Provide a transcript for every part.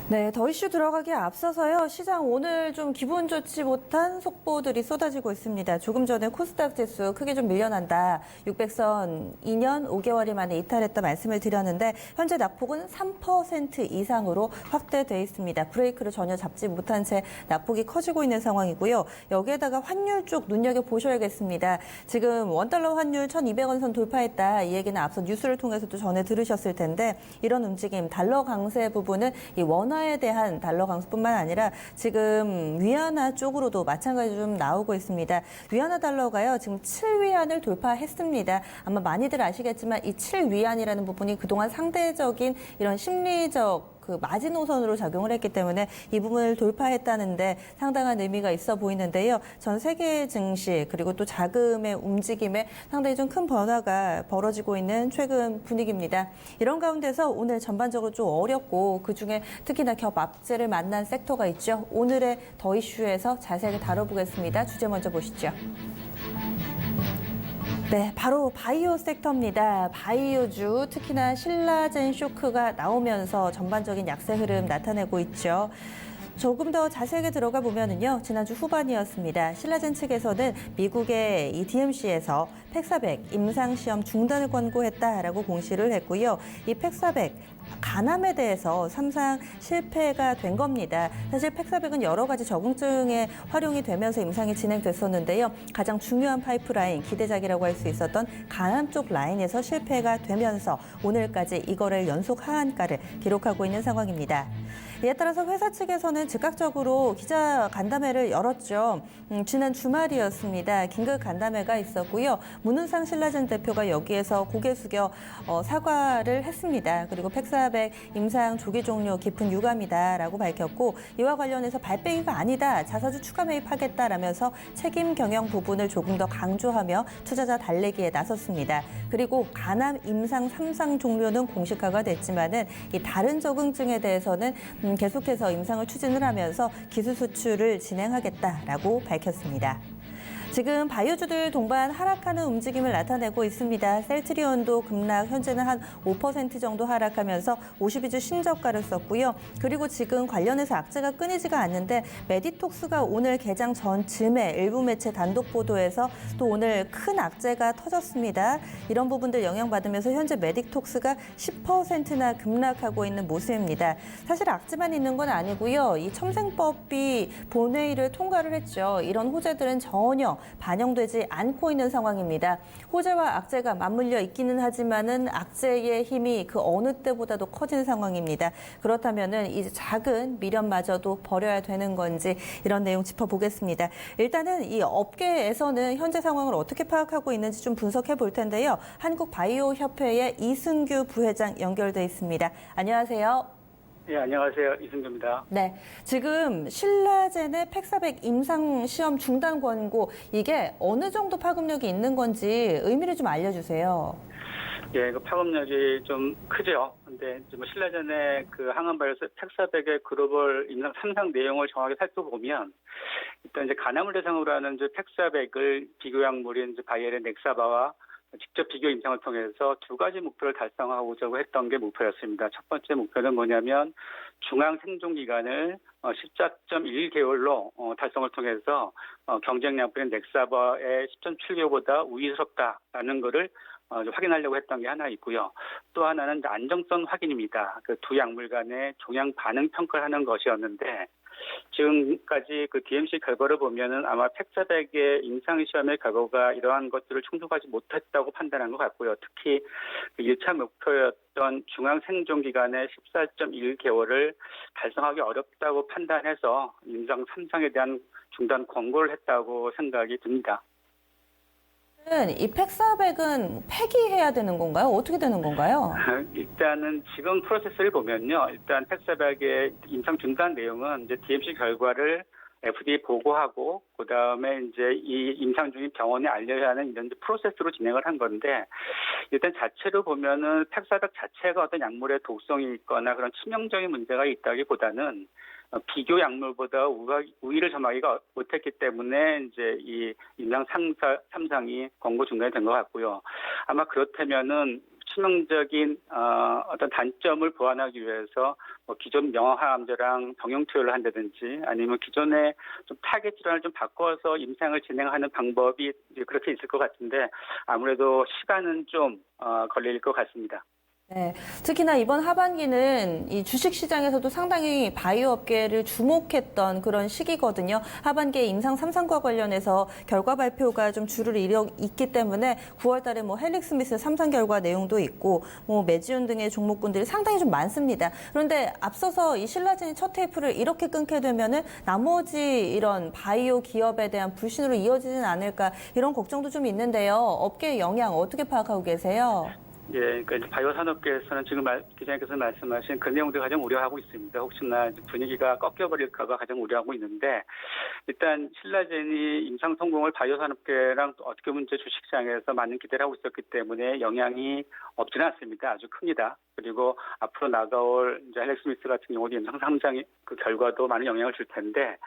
네, 더 이슈 들어가기에 앞서서요. 시장 오늘 좀 기분 좋지 못한 속보들이 쏟아지고 있습니다. 조금 전에 코스닥 지수 크게 좀 밀려난다. 600선 2년 5개월이 만에 이탈했다 말씀을 드렸는데 현재 낙폭은 3% 이상으로 확대돼 있습니다. 브레이크를 전혀 잡지 못한 채 낙폭이 커지고 있는 상황이고요. 여기에다가 환율 쪽 눈여겨보셔야겠습니다. 지금 원달러 환율 1,200원 선 돌파했다. 이 얘기는 앞서 뉴스를 통해서도 전해 들으셨을 텐데 이런 움직임, 달러 강세 부분은 이 원화에 대한 달러 강세뿐만 아니라 지금 위안화 쪽으로도 마찬가지로 좀 나오고 있습니다. 위안화 달러가요, 지금 7위안을 돌파했습니다. 아마 많이들 아시겠지만 이 7위안이라는 부분이 그동안 상대적인 이런 심리적 마지노선으로 작용을 했기 때문에 이 부분을 돌파했다는데 상당한 의미가 있어 보이는데요. 전 세계 증시 그리고 또 자금의 움직임에 상당히 좀 큰 변화가 벌어지고 있는 최근 분위기입니다. 이런 가운데서 오늘 전반적으로 좀 어렵고 그중에 특히나 겹압재를 만난 섹터가 있죠. 오늘의 더 이슈에서 자세하게 다뤄보겠습니다. 주제 먼저 보시죠. 네, 바로 바이오 섹터입니다. 바이오주, 특히나 신라젠 쇼크가 나오면서 전반적인 약세 흐름 나타내고 있죠. 조금 더 자세하게 들어가 보면은요, 지난주 후반이었습니다. 신라젠 측에서는 미국의 이 DMC에서 팩400 임상시험 중단을 권고했다라고 공시를 했고요. 이 팩400 간암에 대해서 3상 실패가 된 겁니다. 사실 팩400은 여러 가지 적응증에 활용이 되면서 임상이 진행됐었는데요. 가장 중요한 파이프라인, 기대작이라고 할 수 있었던 간암 쪽 라인에서 실패가 되면서 오늘까지 이거를 연속 하한가를 기록하고 있는 상황입니다. 이에 따라서 회사 측에서는 즉각적으로 기자 간담회를 열었죠. 지난 주말이었습니다. 긴급 간담회가 있었고요. 문은상 신라젠 대표가 여기에서 고개 숙여 사과를 했습니다. 그리고 팩400 임상 조기 종료 깊은 유감이다라고 밝혔고 이와 관련해서 발빼기가 아니다. 자사주 추가 매입하겠다라면서 책임 경영 부분을 조금 더 강조하며 투자자 달래기에 나섰습니다. 그리고 간암 임상 3상 종료는 공식화가 됐지만은 이 다른 적응증에 대해서는 계속해서 임상을 추진을 하면서 기술 수출을 진행하겠다라고 밝혔습니다. 지금 바이오주들 동반 하락하는 움직임을 나타내고 있습니다. 셀트리온도 급락, 현재는 한 5% 정도 하락하면서 52주 신저가를 썼고요. 그리고 지금 관련해서 악재가 끊이지가 않는데 메디톡스가 오늘 개장 전쯤에 일부 매체 단독 보도에서 또 오늘 큰 악재가 터졌습니다. 이런 부분들 영향받으면서 현재 메디톡스가 10%나 급락하고 있는 모습입니다. 사실 악재만 있는 건 아니고요. 이 첨생법이 본회의를 통과를 했죠. 이런 호재들은 전혀 반영되지 않고 있는 상황입니다. 호재와 악재가 맞물려 있기는 하지만은 악재의 힘이 그 어느 때보다도 커진 상황입니다. 그렇다면은 이제 작은 미련마저도 버려야 되는 건지 이런 내용 짚어보겠습니다. 일단은 이 업계에서는 현재 상황을 어떻게 파악하고 있는지 좀 분석해 볼 텐데요. 한국바이오협회의 이승규 부회장 연결돼 있습니다. 안녕하세요. 네, 안녕하세요. 이승규입니다. 네, 지금 신라젠의 팩400 임상시험 중단 권고 이게 어느 정도 파급력이 있는 건지 의미를 좀 알려주세요. 예, 그 파급력이 좀 크죠. 근데 뭐 신라젠의 그 항암바이러스 팩400의 글로벌 임상 3상 내용을 정확히 살펴보면 일단 이제 간암을 대상으로 하는 팩400을 비교약물인 이제 바이에르 넥사바와 직접 비교 임상을 통해서 두 가지 목표를 달성하고자 했던 게 목표였습니다. 첫 번째 목표는 뭐냐면 중앙 생존 기간을 14.1개월로 달성을 통해서 경쟁약물인 넥사바의 10.7개월보다 우위스럽다라는 것을 확인하려고 했던 게 하나 있고요. 또 하나는 안정성 확인입니다. 그 두 약물 간의 종양 반응 평가를 하는 것이었는데 지금까지 그 DMC 결과를 보면은 아마 팩400의 임상시험의 결과가 이러한 것들을 충족하지 못했다고 판단한 것 같고요. 특히 1차 목표였던 중앙 생존 기간의 14.1개월을 달성하기 어렵다고 판단해서 임상 3상에 대한 중단 권고를 했다고 생각이 듭니다. 이 팩400은 폐기해야 되는 건가요? 어떻게 되는 건가요? 일단은 지금 프로세스를 보면요. 일단 팩400의 임상 중단 내용은 이제 DMC 결과를 FDA 보고하고 그다음에 이제 이 임상 중인 병원에 알려야 하는 이런 프로세스로 진행을 한 건데 일단 자체로 보면은 팩400 자체가 어떤 약물의 독성이 있거나 그런 치명적인 문제가 있다기보다는 비교 약물보다 우위를 점하기가 못했기 때문에 이제 이 임상 3상이 권고 중단이 된 것 같고요. 아마 그렇다면은 치명적인 어떤 단점을 보완하기 위해서 뭐 기존 명화암제랑 병용 투여를 한다든지 아니면 기존의 좀 타겟 질환을 좀 바꿔서 임상을 진행하는 방법이 이제 그렇게 있을 것 같은데 아무래도 시간은 좀 걸릴 것 같습니다. 네, 특히나 이번 하반기는 이 주식시장에서도 상당히 바이오 업계를 주목했던 그런 시기거든요. 하반기에 임상 3상과 관련해서 결과 발표가 좀 주를 이뤘기 때문에 9월 달에 뭐 헬릭스미스 3상 결과 내용도 있고 뭐 메지온 등의 종목군들이 상당히 좀 많습니다. 그런데 앞서서 이 신라젠이 첫 테이프를 이렇게 끊게 되면은 나머지 이런 바이오 기업에 대한 불신으로 이어지진 않을까 이런 걱정도 좀 있는데요. 업계의 영향 어떻게 파악하고 계세요? 예, 그러니까 이제 바이오 산업계에서는 지금 기자님께서 말씀하신 그 내용들 가장 우려하고 있습니다. 혹시나 분위기가 꺾여버릴까봐 가장 우려하고 있는데 일단 신라젠이 임상 성공을 바이오 산업계랑 또 어떻게 보면 이제 주식시장에서 많은 기대를 하고 있었기 때문에 영향이 없지는 않습니다. 아주 큽니다. 그리고 앞으로 나가올 이제 헬렉스미스 같은 경우도 임상 3상 그 결과도 많은 영향을 줄 텐데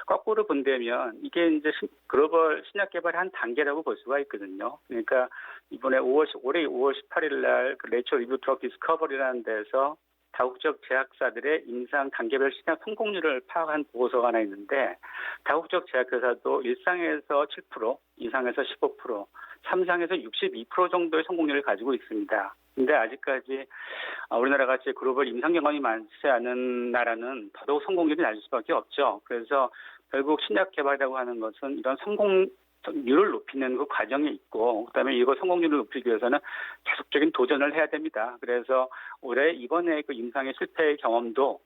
거꾸로 본다면 이게 이제 글로벌 신약 개발의 한 단계라고 볼 수가 있거든요. 그러니까 이번에 올해 5월 18일 날 그 내처 리뷰 드럭 디스커버리라는 데서 다국적 제약사들의 임상 단계별 신약 성공률을 파악한 보고서가 하나 있는데 다국적 제약회사도 1상에서 7%, 2상에서 15%, 3상에서 62% 정도의 성공률을 가지고 있습니다. 근데 아직까지 우리나라 같이 글로벌 임상 경험이 많지 않은 나라는 더더욱 성공률이 낮을 수밖에 없죠. 그래서 결국 신약 개발이라고 하는 것은 이런 성공률을 높이는 그 과정에 있고 그다음에 이거 성공률을 높이기 위해서는 계속적인 도전을 해야 됩니다. 그래서 올해 이번에 그 임상의 실패의 경험도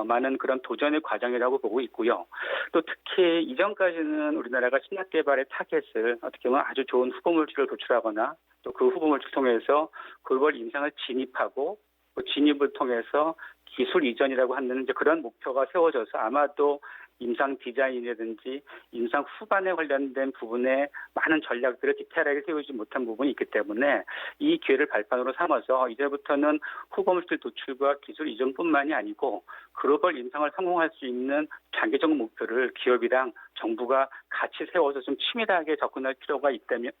많은 그런 도전의 과정이라고 보고 있고요. 또 특히 이전까지는 우리나라가 신약 개발의 타겟을 어떻게 보면 아주 좋은 후보물질을 도출하거나 또 그 후보물질 통해서 글로벌 임상을 진입하고 그 진입을 통해서 기술 이전이라고 하는 이제 그런 목표가 세워져서 아마도 임상 디자인이라든지 임상 후반에 관련된 부분에 많은 전략들을 디테일하게 세우지 못한 부분이 있기 때문에 이 기회를 발판으로 삼아서 이제부터는 후보물질 도출과 기술 이전뿐만이 아니고 글로벌 임상을 성공할 수 있는 장기적 목표를 기업이랑 정부가 같이 세워서 좀 치밀하게 접근할 필요가 있다면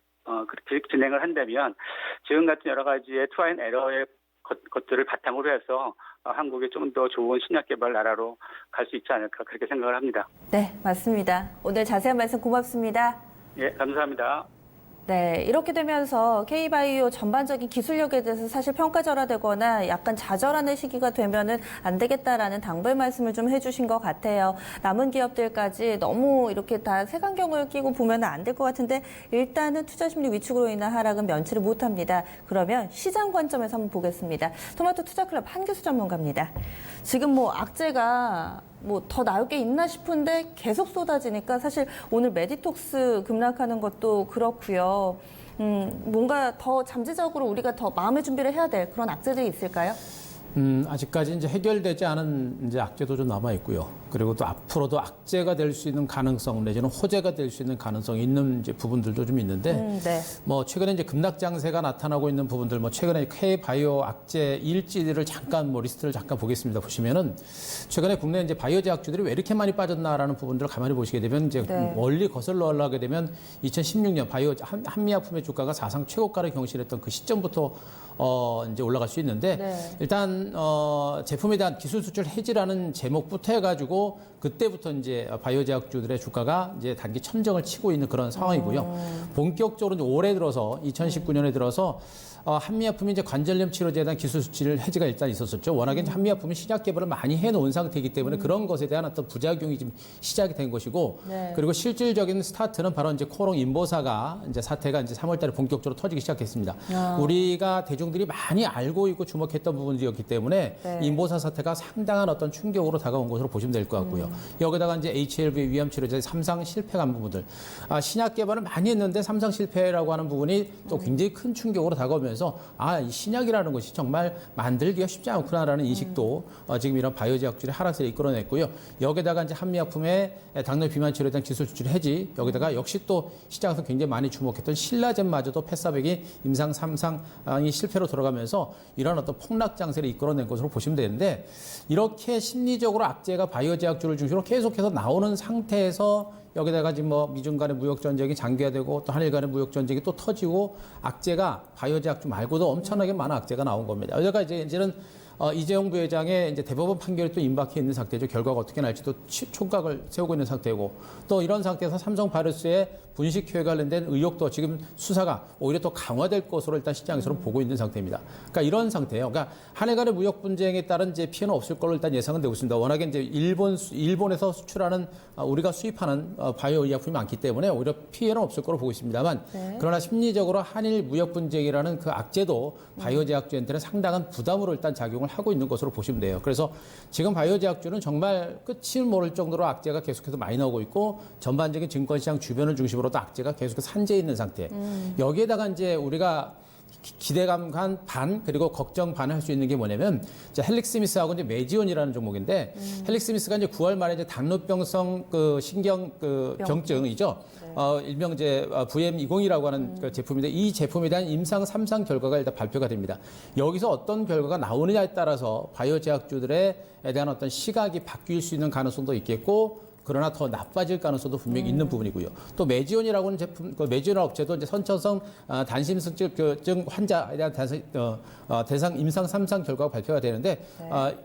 그렇게 진행을 한다면 지금 같은 여러 가지의 트라이 앤 에러의 것들을 바탕으로 해서 한국이 좀 더 좋은 신약 개발 나라로 갈 수 있지 않을까 그렇게 생각을 합니다. 네, 맞습니다. 오늘 자세한 말씀 고맙습니다. 예, 감사합니다. 네, 이렇게 되면서 K바이오 전반적인 기술력에 대해서 사실 평가절하되거나 약간 좌절하는 시기가 되면은 안 되겠다라는 당부의 말씀을 좀 해주신 것 같아요. 남은 기업들까지 너무 이렇게 다 색안경을 끼고 보면 안 될 것 같은데 일단은 투자심리 위축으로 인한 하락은 면치를 못합니다. 그러면 시장 관점에서 한번 보겠습니다. 토마토 투자클럽 한교수 전문가입니다. 지금 뭐 악재가 뭐 더 나올 게 있나 싶은데 계속 쏟아지니까 사실 오늘 메디톡스 급락하는 것도 그렇고요. 뭔가 더 잠재적으로 우리가 더 마음의 준비를 해야 될 그런 악재들이 있을까요? 아직까지 이제 해결되지 않은 이제 악재도 좀 남아 있고요. 그리고 또 앞으로도 악재가 될 수 있는 가능성 내지는 호재가 될 수 있는 가능성이 있는 이제 부분들도 좀 있는데, 네. 뭐 최근에 이제 급락 장세가 나타나고 있는 부분들, 뭐 최근에 K바이오 악재 일지를 잠깐 뭐 리스트를 잠깐 보겠습니다. 보시면은 최근에 국내 이제 바이오 제약주들이 왜 이렇게 많이 빠졌나라는 부분들을 가만히 보시게 되면 이제 네. 멀리 거슬러 올라가게 되면 2016년 바이오 한미약품의 주가가 사상 최고가를 경신했던 그 시점부터 이제 올라갈 수 있는데 네. 일단 제품에 대한 기술 수출 해지라는 제목부터 해가지고 그때부터 이제 바이오 제약주들의 주가가 이제 단기 천정을 치고 있는 그런 상황이고요. 본격적으로 이제 올해 들어서 2019년에 들어서 한미약품이 이제 관절염 치료제에 대한 기술 수출 해지가 일단 있었었죠. 워낙에 이제 한미약품이 신약 개발을 많이 해놓은 상태이기 때문에 그런 것에 대한 어떤 부작용이 지금 시작이 된 것이고, 네. 그리고 실질적인 스타트는 바로 이제 코롱 인보사가 이제 사태가 이제 3월달에 본격적으로 터지기 시작했습니다. 우리가 대중들이 많이 알고 있고 주목했던 부분이었기 때문에 네. 인보사 사태가 상당한 어떤 충격으로 다가온 것으로 보시면 될 것 같고요. 여기다가 이제 HLV 위암 치료제 3상 실패한 부분들, 신약 개발을 많이 했는데 3상 실패라고 하는 부분이 또 굉장히 큰 충격으로 다가오면서 이 신약이라는 것이 정말 만들기가 쉽지 않구나라는 인식도 지금 이런 바이오 제약주의 하락세를 이끌어냈고요. 여기다가 이제 한미약품의 당뇨 비만 치료에 대한 기술 수출 해지, 여기다가 역시 또 시장에서 굉장히 많이 주목했던 신라젠마저도 패사백이 임상 3상이 실패로 돌아가면서 이런 어떤 폭락 장세를 이끌어낸 것으로 보시면 되는데, 이렇게 심리적으로 악재가 바이오 제약주를 중심으로 계속해서 나오는 상태에서 여기다가 지금 뭐 미중 간의 무역 전쟁이 장기화되고 또 한일 간의 무역 전쟁이 또 터지고 악재가 바이오 제약주 말고도 엄청나게 많은 악재가 나온 겁니다. 여기가 이제는 이재용 부회장의 이제 대법원 판결이 또 임박해 있는 상태죠. 결과가 어떻게 날지도 총각을 세우고 있는 상태고 또 이런 상태에서 삼성바이오스의 분식회에 관련된 의혹도 지금 수사가 오히려 더 강화될 것으로 일단 시장에서는 보고 있는 상태입니다. 그러니까 이런 상태예요. 그러니까 한해 간의 무역 분쟁에 따른 이제 피해는 없을 걸로 일단 예상은 되고 있습니다. 워낙에 이제 일본에서 수출하는 우리가 수입하는 바이오 의약품이 많기 때문에 오히려 피해는 없을 거로 보고 있습니다만 그러나 심리적으로 한일 무역 분쟁이라는 그 악재도 바이오 제약주한테는 상당한 부담으로 일단 작용을 하고 있는 것으로 보시면 돼요. 그래서 지금 바이오 제약주는 정말 끝을 모를 정도로 악재가 계속해서 많이 나오고 있고 전반적인 증권시장 주변을 중심으로도 악재가 계속해서 산재해 있는 상태. 여기에다가 이제 우리가 기대감 반 그리고 걱정 반을 할 수 있는 게 뭐냐면 이제 헬릭스미스하고 이제 메지온이라는 종목인데 헬릭스미스가 이제 9월 말에 이제 당뇨병성 그 신경 그 병증이죠. 일명 이제 VM20이라고 하는 그 제품인데 이 제품에 대한 임상 3상 결과가 일단 발표가 됩니다. 여기서 어떤 결과가 나오느냐에 따라서 바이오 제약주들에 대한 어떤 시각이 바뀔 수 있는 가능성도 있겠고 그러나 더 나빠질 가능성도 분명히 있는 부분이고요. 또 메지온이라고 하는 제품, 그 메지온 업체도 이제 선천성 단심증 환자에 대한 대상 임상 3상 결과가 발표가 되는데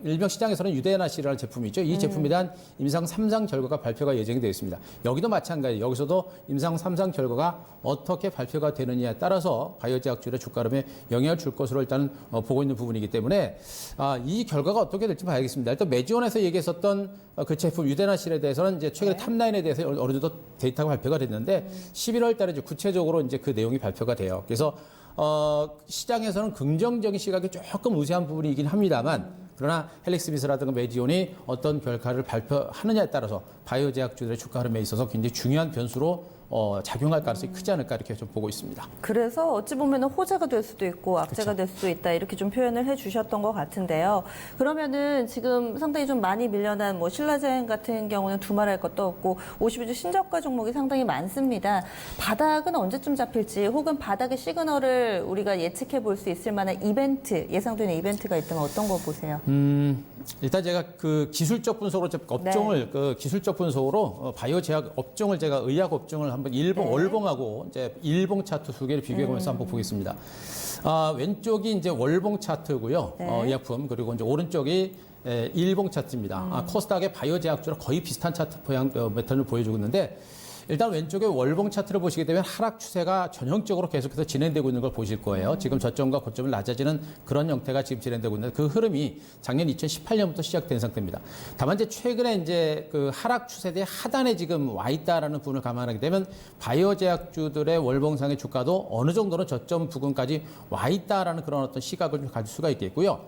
일명 시장에서는 유데나시라는 제품이죠. 이 제품에 대한 임상 3상 결과가 발표가 예정이 되어 있습니다. 여기도 마찬가지. 여기서도 임상 3상 결과가 어떻게 발표가 되느냐에 따라서 바이오 제약주의 주가 흐름에 영향을 줄 것으로 일단은 보고 있는 부분이기 때문에 이 결과가 어떻게 될지 봐야겠습니다. 일단 메지온에서 얘기했었던 그 제품 유데나실에 대해서는 이제 최근에 탑라인에 대해서 어느 정도 데이터가 발표가 됐는데 11월 달에 이제 구체적으로 이제 그 내용이 발표가 돼요. 그래서 시장에서는 긍정적인 시각이 조금 우세한 부분이긴 합니다만 그러나 헬릭스미스라든가 메지온이 어떤 결과를 발표하느냐에 따라서 바이오 제약주들의 주가 흐름에 있어서 굉장히 중요한 변수로 작용할 가능성이 크지 않을까 이렇게 좀 보고 있습니다. 그래서 어찌 보면 호재가 될 수도 있고 악재가 될 수도 있다 이렇게 좀 표현을 해주셨던 것 같은데요. 그러면은 지금 상당히 좀 많이 밀려난 뭐 신라젠 같은 경우는 두말할 것도 없고 52주 신저가 종목이 상당히 많습니다. 바닥은 언제쯤 잡힐지 혹은 바닥의 시그널을 우리가 예측해 볼 수 있을 만한 이벤트 예상되는 이벤트가 있다면 어떤 거 보세요? 일단 제가 그 기술적 분석으로 업종을 그 기술적 분석으로 바이오 제약 업종을 제가 의약 업종을 한번 월봉하고 이제 일봉 차트 두 개를 비교해보면서 한번 보겠습니다. 왼쪽이 이제 월봉 차트고요. 의약품 그리고 이제 오른쪽이 일봉 차트입니다. 코스닥의 바이오 제약주랑 거의 비슷한 차트 모양 패턴을 보여주고 있는데 일단 왼쪽에 월봉 차트를 보시게 되면 하락 추세가 전형적으로 계속해서 진행되고 있는 걸 보실 거예요. 지금 저점과 고점이 낮아지는 그런 형태가 지금 진행되고 있는데 그 흐름이 작년 2018년부터 시작된 상태입니다. 다만 이제 최근에 이제 그 하락 추세대 하단에 지금 와 있다라는 부분을 감안하게 되면 바이오 제약주들의 월봉상의 주가도 어느 정도는 저점 부근까지 와 있다라는 그런 어떤 시각을 좀 가질 수가 있겠고요.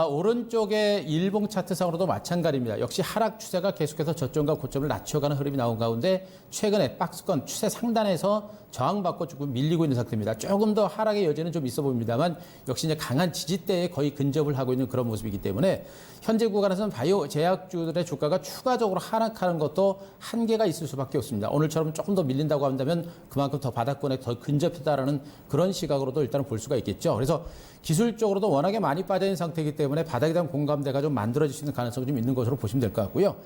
오른쪽의 일봉 차트상으로도 마찬가지입니다. 역시 하락 추세가 계속해서 저점과 고점을 낮춰가는 흐름이 나온 가운데 최근에 박스권 추세 상단에서 저항받고 조금 밀리고 있는 상태입니다. 조금 더 하락의 여지는 좀 있어 보입니다만 역시 이제 강한 지지대에 거의 근접을 하고 있는 그런 모습이기 때문에 현재 구간에서는 바이오 제약주들의 주가가 추가적으로 하락하는 것도 한계가 있을 수밖에 없습니다. 오늘처럼 조금 더 밀린다고 한다면 그만큼 더 바닥권에 더 근접했다라는 그런 시각으로도 일단은 볼 수가 있겠죠. 그래서 기술적으로도 워낙에 많이 빠져 있는 상태이기 때문에 바닥에 대한 공감대가 좀 만들어질 수 있는 가능성이 좀 있는 것으로 보시면 될 것 같고요.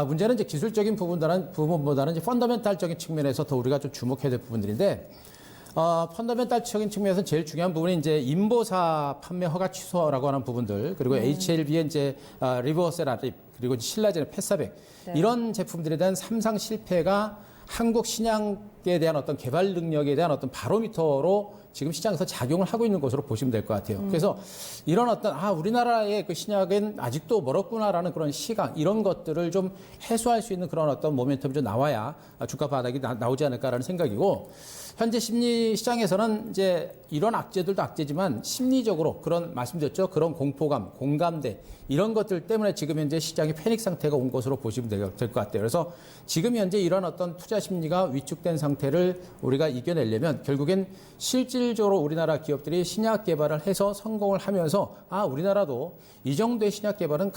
문제는 이제 기술적인 부분보다는 이제 펀더멘탈적인 측면에서 더 우리가 좀 주목해야 될 부분들인데, 펀더멘탈적인 측면에서 제일 중요한 부분이 이제 인보사 판매 허가 취소라고 하는 부분들, 그리고 HLB의 이제 리버세라립, 그리고 신라젠의 패사백 이런 제품들에 대한 삼상 실패가 한국 신약에 대한 어떤 개발 능력에 대한 어떤 바로미터로 지금 시장에서 작용을 하고 있는 것으로 보시면 될 것 같아요. 그래서 이런 어떤 우리나라의 그 신약은 아직도 멀었구나라는 그런 시각 이런 것들을 좀 해소할 수 있는 그런 어떤 모멘텀이 좀 나와야 주가 바닥이 나오지 않을까라는 생각이고 현재 심리 시장에서는 이제 이런 악재들도 악재지만 심리적으로 그런 말씀드렸죠. 그런 공포감, 공감대 이런 것들 때문에 지금 현재 시장의 패닉 상태가 온 것으로 보시면 될 것 같아요. 그래서 지금 현재 이런 어떤 투자 심리가 위축된 상태를 우리가 이겨내려면 결국엔 실질적으로 우리나라 기업들이 신약 개발을 해서 성공을 하면서 우리나라도 이 정도의 신약 개발은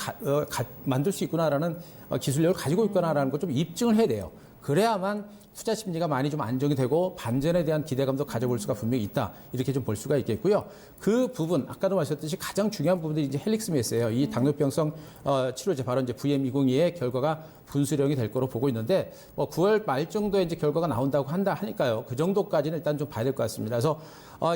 만들 수 있구나라는 기술력을 가지고 있구나라는 걸 좀 입증을 해야 돼요. 그래야만 투자 심리가 많이 좀 안정이 되고 반전에 대한 기대감도 가져볼 수가 분명히 있다. 이렇게 좀 볼 수가 있겠고요. 그 부분, 아까도 말씀드렸듯이 가장 중요한 부분들이 이제 헬릭스메스예요. 이 당뇨병성 치료제 바로 이제 VM202의 결과가 분수령이 될 거로 보고 있는데 9월 말 정도에 이제 결과가 나온다고 하니까요. 그 정도까지는 일단 좀 봐야 될 것 같습니다. 그래서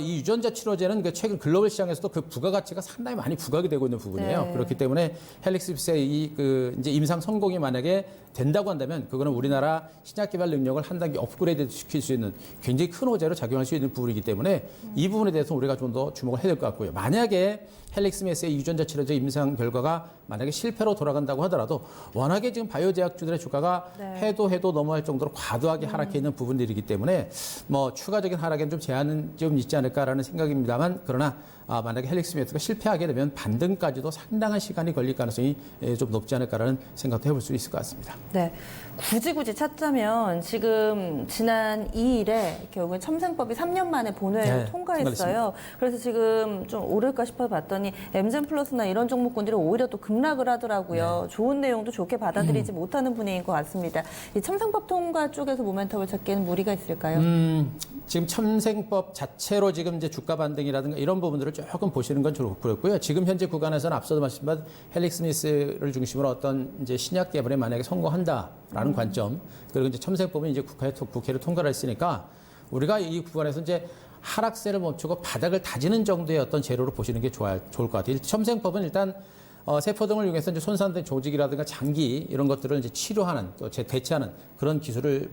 이 유전자 치료제는 그 최근 글로벌 시장에서도 그 부가가치가 상당히 많이 부각이 되고 있는 부분이에요. 네. 그렇기 때문에 헬릭스메스의 이제 임상 성공이 만약에 된다고 한다면 그거는 우리나라 신약 개발 능력을 한 단계 업그레이드 시킬 수 있는 굉장히 큰 호재로 작용할 수 있는 부분이기 때문에 이 부분에 대해서 우리가 좀 더 주목을 해야 될 것 같고요. 만약에 헬릭스메스의 유전자 치료제 임상 결과가 만약에 실패로 돌아간다고 하더라도 워낙에 지금 바이오 제약주들의 주가가 네. 해도 넘어갈 정도로 과도하게 하락해 있는 부분들이기 때문에 추가적인 하락에는 좀 제한은 좀 있지 않을까라는 생각입니다만 그러나 만약에 헬릭스메스가 실패하게 되면 반등까지도 상당한 시간이 걸릴 가능성이 좀 높지 않을까라는 생각도 해볼 수 있을 것 같습니다. 네. 굳이 찾자면 지금 지난 2일에 결국에 첨생법이 3년 만에 본회의를 네, 통과했어요. 그래서 지금 좀 오를까 싶어 봤더니 엠젠 플러스나 이런 종목군들이 오히려 또 급락을 하더라고요. 좋은 내용도 좋게 받아들이지 못하는 분위기인 것 같습니다. 이 첨생법 통과 쪽에서 모멘텀을 찾기에는 무리가 있을까요? 지금 첨생법 자체로 지금 이제 주가 반등이라든가 이런 부분들을 조금 보시는 건 좋고요. 지금 현재 구간에서는 앞서도 말씀드린 헬릭스미스를 중심으로 어떤 이제 신약 개발에 만약에 성공한다라는 관점, 그리고 이제 첨생법은 이제 국회를 통과를 했으니까 우리가 이 구간에서 이제 하락세를 멈추고 바닥을 다지는 정도의 어떤 재료로 보시는 게 좋을 것 같아요. 첨생법은 일단 세포 등을 이용해서 이제 손상된 조직이라든가 장기 이런 것들을 이제 치료하는 또 대체하는 그런 기술을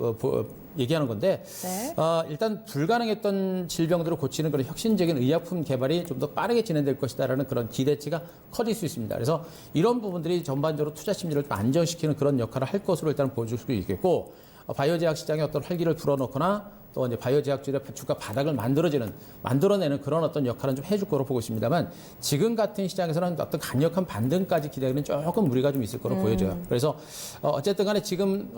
얘기하는 건데 네. 일단 불가능했던 질병들을 고치는 그런 혁신적인 의약품 개발이 좀 더 빠르게 진행될 것이다라는 그런 기대치가 커질 수 있습니다. 그래서 이런 부분들이 전반적으로 투자 심리를 좀 안정시키는 그런 역할을 할 것으로 일단 보여줄 수 있겠고 바이오 제약 시장의 어떤 활기를 불어넣거나 또 이제 바이오 제약주의 주가 바닥을 만들어내는 그런 어떤 역할은 좀 해줄 거로 보고 있습니다만 지금 같은 시장에서는 어떤 강력한 반등까지 기대하기는 조금 무리가 좀 있을 거로 보여져요. 그래서 어쨌든 간에 지금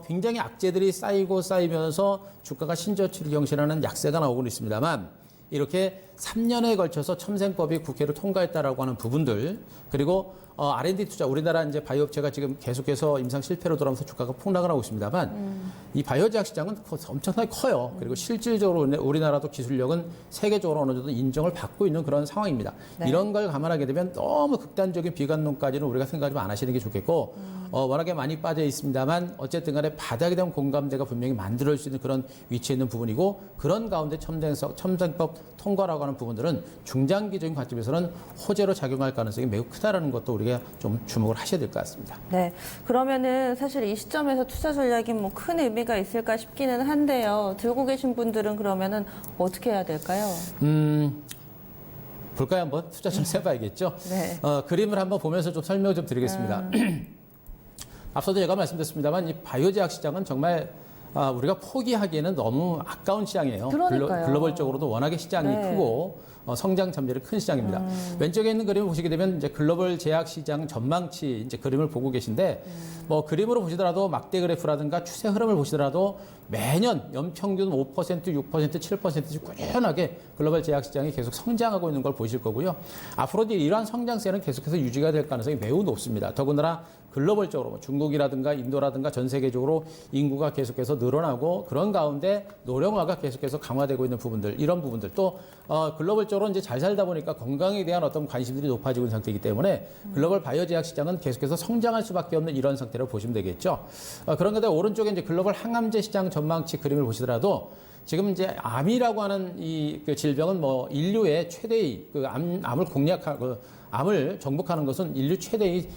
굉장히 악재들이 쌓이면서 주가가 신저치를 경신하는 약세가 나오고 있습니다만 이렇게 3년에 걸쳐서 첨생법이 국회를 통과했다라고 하는 부분들 그리고 R&D 투자 우리나라 이제 바이오 업체가 지금 계속해서 임상 실패로 돌아오면서 주가가 폭락을 하고 있습니다만 이 바이오 제약 시장은 엄청나게 커요. 그리고 실질적으로 우리나라도 기술력은 세계적으로 어느 정도 인정을 받고 있는 그런 상황입니다. 네. 이런 걸 감안하게 되면 너무 극단적인 비관론까지는 우리가 생각하지 안 하시는 게 좋겠고 워낙에 많이 빠져 있습니다만 어쨌든 간에 바닥에 대한 공감대가 분명히 만들어질 수 있는 그런 위치에 있는 부분이고 그런 가운데 첨생법 통과라고 하는 부분들은 중장기적인 관점에서는 호재로 작용할 가능성이 매우 크다라는 것도 우리가 좀 주목을 하셔야 될 것 같습니다. 네. 그러면은 사실 이 시점에서 투자 전략이 뭐 큰 의미가 있을까 싶기는 한데요. 들고 계신 분들은 그러면은 어떻게 해야 될까요? 볼까요? 한번 투자 좀 해봐야겠죠? 네. 그림을 한번 보면서 좀 설명을 좀 드리겠습니다. 앞서도 제가 말씀드렸습니다만 이 바이오 제약 시장은 정말 우리가 포기하기에는 너무 아까운 시장이에요. 그러니까요. 글로벌적으로도 워낙에 시장이 네. 크고 성장 잠재력이 큰 시장입니다. 왼쪽에 있는 그림을 보시게 되면 이제 글로벌 제약 시장 전망치 이제 그림을 보고 계신데 뭐 그림으로 보시더라도 막대 그래프라든가 추세 흐름을 보시더라도 매년 연평균 5%, 6%, 7%씩 꾸준하게 글로벌 제약 시장이 계속 성장하고 있는 걸 보실 거고요. 앞으로도 이러한 성장세는 계속해서 유지가 될 가능성이 매우 높습니다. 더군다나 글로벌적으로 중국이라든가 인도라든가 전 세계적으로 인구가 계속해서 늘어나고 그런 가운데 노령화가 계속해서 강화되고 있는 부분들 이런 부분들 또 글로벌적으로 이제 잘 살다 보니까 건강에 대한 어떤 관심들이 높아지고 있는 상태이기 때문에 글로벌 바이오 제약 시장은 계속해서 성장할 수밖에 없는 이런 상태로 보시면 되겠죠. 그런 건데 오른쪽에 이제 글로벌 항암제 시장 전망치 그림을 보시더라도 지금 이제 암이라고 하는 그 질병은 뭐 인류의 최대의 암을 공략하고 암을 정복하는 것은 인류 최대의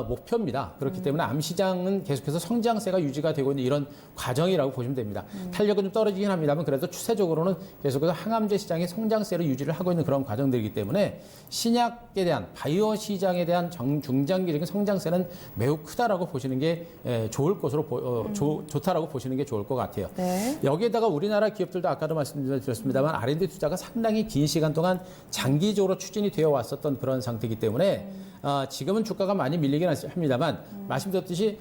목표입니다. 그렇기 때문에 암 시장은 계속해서 성장세가 유지가 되고 있는 이런 과정이라고 보시면 됩니다. 탄력은 좀 떨어지긴 합니다만 그래도 추세적으로는 계속해서 항암제 시장의 성장세를 유지를 하고 있는 그런 과정들이기 때문에 신약에 대한 바이오 시장에 대한 중장기적인 성장세는 매우 크다라고 보시는 게 좋을 것으로 좋다라고 보시는 게 좋을 것 같아요. 네. 여기에다가 우리나라 기업들도 아까도 말씀드렸습니다만 R&D 투자가 상당히 긴 시간 동안 장기적으로 추진이 되어 왔었던 그런 상태이기 때문에 지금은 주가가 많이 밀리긴 합니다만 말씀드렸듯이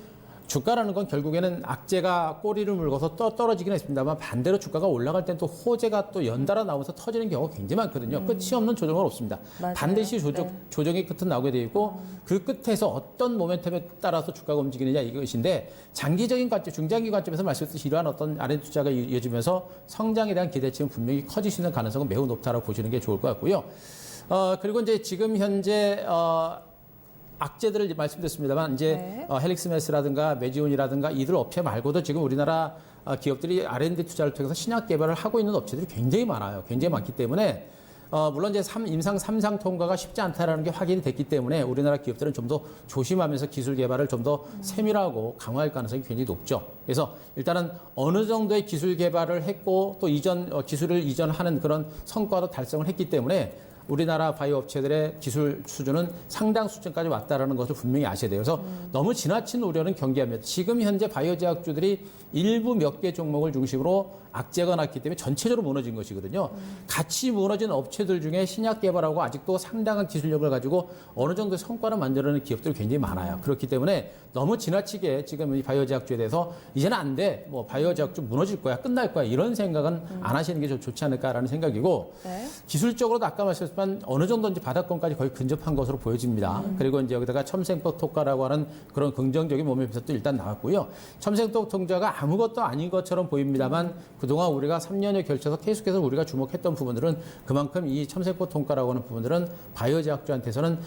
주가라는 건 결국에는 악재가 꼬리를 물고서 떨어지긴 했습니다만 반대로 주가가 올라갈 땐 또 호재가 또 연달아 나오면서 터지는 경우가 굉장히 많거든요. 끝이 없는 조정은 없습니다. 맞아요. 반드시 네. 조정의 끝은 나오게 되어 있고 그 끝에서 어떤 모멘텀에 따라서 주가가 움직이느냐 이것인데 장기적인 관점, 중장기 관점에서 말씀드렸듯이 이러한 어떤 R&D 투자가 이어지면서 성장에 대한 기대치는 분명히 커질 수 있는 가능성은 매우 높다라고 보시는 게 좋을 것 같고요. 그리고 이제 지금 현재 악재들을 말씀드렸습니다만 이제 네. 헬릭스메스라든가 매지온이라든가 이들 업체 말고도 지금 우리나라 기업들이 R&D 투자를 통해서 신약 개발을 하고 있는 업체들이 굉장히 많아요. 굉장히 많기 때문에 물론 이제 임상 3상 통과가 쉽지 않다라는 게 확인이 됐기 때문에 우리나라 기업들은 좀 더 조심하면서 기술 개발을 좀 더 세밀하고 강화할 가능성이 굉장히 높죠. 그래서 일단은 어느 정도의 기술 개발을 했고 또 기술을 이전하는 그런 성과도 달성을 했기 때문에 우리나라 바이오 업체들의 기술 수준은 상당 수준까지 왔다라는 것을 분명히 아셔야 돼요. 그래서 너무 지나친 우려는 경계합니다. 지금 현재 바이오 제약주들이 일부 몇 개 종목을 중심으로 악재가 났기 때문에 전체적으로 무너진 것이거든요. 같이 무너진 업체들 중에 신약 개발하고 아직도 상당한 기술력을 가지고 어느 정도 성과를 만들어내는 기업들이 굉장히 많아요. 그렇기 때문에 너무 지나치게 지금 이 바이오 제약주에 대해서 이제는 안 돼, 뭐 바이오 제약주 무너질 거야, 끝날 거야 이런 생각은 안 하시는 게 좀 좋지 않을까라는 생각이고 네. 기술적으로도 아까 말씀드렸지만 어느 정도 이제 바닥권까지 거의 근접한 것으로 보여집니다. 그리고 이제 여기다가 첨생법 통과라고 하는 그런 긍정적인 몸의 비석도 일단 나왔고요. 첨생법 통과가 아무것도 아닌 것처럼 보입니다만 그동안 우리가 3년에 걸쳐서 계속해서 우리가 주목했던 부분들은 그만큼 이 첨생법 통과라고 하는 부분들은 바이오 제약주한테서는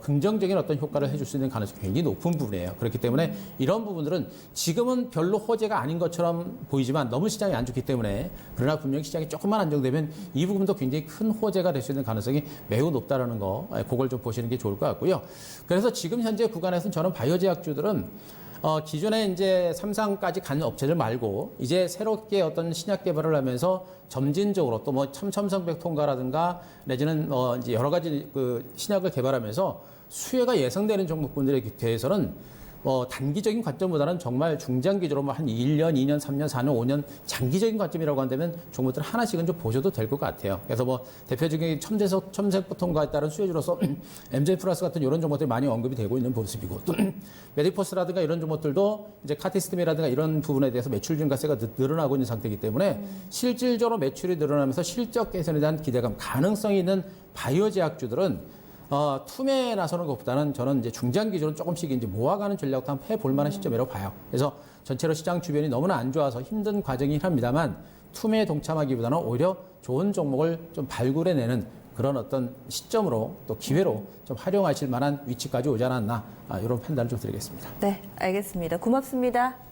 긍정적인 어떤 효과를 해줄 수 있는 가능성이 굉장히 높은 부분이에요. 그렇기 때문에 이런 부분들은 지금은 별로 호재가 아닌 것처럼 보이지만 너무 시장이 안 좋기 때문에 그러나 분명히 시장이 조금만 안정되면 이 부분도 굉장히 큰 호재가 될 수 있는 가능성이 매우 높다라는 거, 그걸 좀 보시는 게 좋을 것 같고요. 그래서 지금 현재 구간에서는 저는 바이오 제약주들은 기존에 이제 3상까지 간 업체들 말고 이제 새롭게 어떤 신약 개발을 하면서 점진적으로 또 뭐 첨성백 통과라든가 내지는 이제 여러 가지 그 신약을 개발하면서 수혜가 예상되는 종목군들에 대해서는 단기적인 관점보다는 정말 중장기적으로 뭐 한 1년, 2년, 3년, 4년, 5년 장기적인 관점이라고 한다면 종목들 하나씩은 좀 보셔도 될 것 같아요. 그래서 뭐 대표적인 첨세법 통과에 따른 수혜주로서 MJ 플러스 같은 이런 종목들이 많이 언급이 되고 있는 모습이고 또 메디포스라든가 이런 종목들도 이제 카티스템이라든가 이런 부분에 대해서 매출 증가세가 늘어나고 있는 상태이기 때문에 실질적으로 매출이 늘어나면서 실적 개선에 대한 기대감, 가능성이 있는 바이오 제약주들은 투매에 나서는 것보다는 저는 이제 중장기적으로 조금씩 이제 모아가는 전략도 한번 해볼 만한 시점이라고 봐요. 그래서 전체로 시장 주변이 너무나 안 좋아서 힘든 과정이긴 합니다만 투매에 동참하기보다는 오히려 좋은 종목을 좀 발굴해내는 그런 어떤 시점으로 또 기회로 좀 활용하실 만한 위치까지 오지 않았나 이런 판단을 좀 드리겠습니다. 네, 알겠습니다. 고맙습니다.